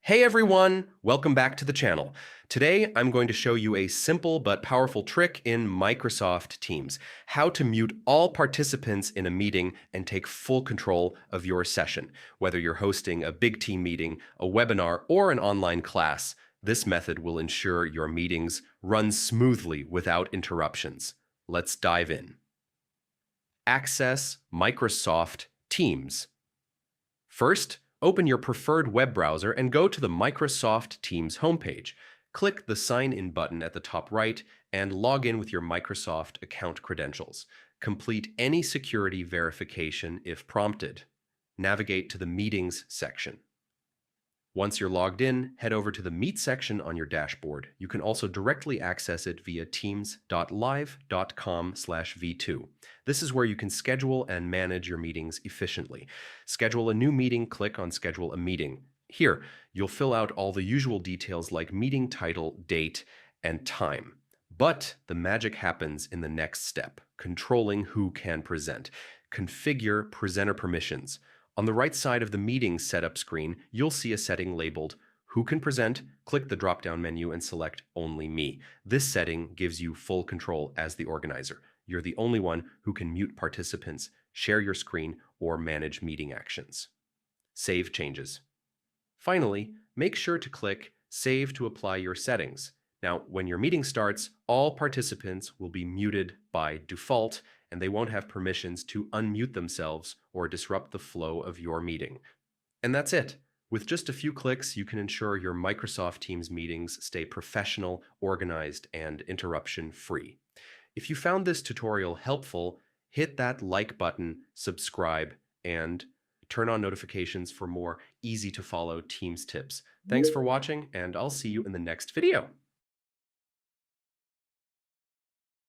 Hey everyone, welcome back to the channel. Today I'm going to show you a simple but powerful trick in Microsoft Teams, how to mute all participants in a meeting and take full control of your session. Whether you're hosting a big team meeting, a webinar, or an online class, this method will ensure your meetings run smoothly without interruptions. Let's dive in. Access Microsoft Teams. First, open your preferred web browser and go to the Microsoft Teams homepage. Click the Sign In button at the top right and log in with your Microsoft account credentials. Complete any security verification if prompted. Navigate to the Meetings section. Once you're logged in, head over to the Meet section on your dashboard. You can also directly access it via teams.live.com/v2. This is where you can schedule and manage your meetings efficiently. Schedule a new meeting, click on Schedule a Meeting. Here, you'll fill out all the usual details like meeting title, date, and time. But the magic happens in the next step, controlling who can present. Configure presenter permissions. On the right side of the meeting setup screen, you'll see a setting labeled Who Can Present. Click the drop-down menu and select Only Me. This setting gives you full control as the organizer. You're the only one who can mute participants, share your screen, or manage meeting actions. Save changes. Finally, make sure to click Save to apply your settings. Now, when your meeting starts, all participants will be muted by default, and they won't have permissions to unmute themselves or disrupt the flow of your meeting. And that's it. With just a few clicks, you can ensure your Microsoft Teams meetings stay professional, organized, and interruption-free. If you found this tutorial helpful, hit that like button, subscribe, and turn on notifications for more easy-to-follow Teams tips. Thanks for watching, and I'll see you in the next video.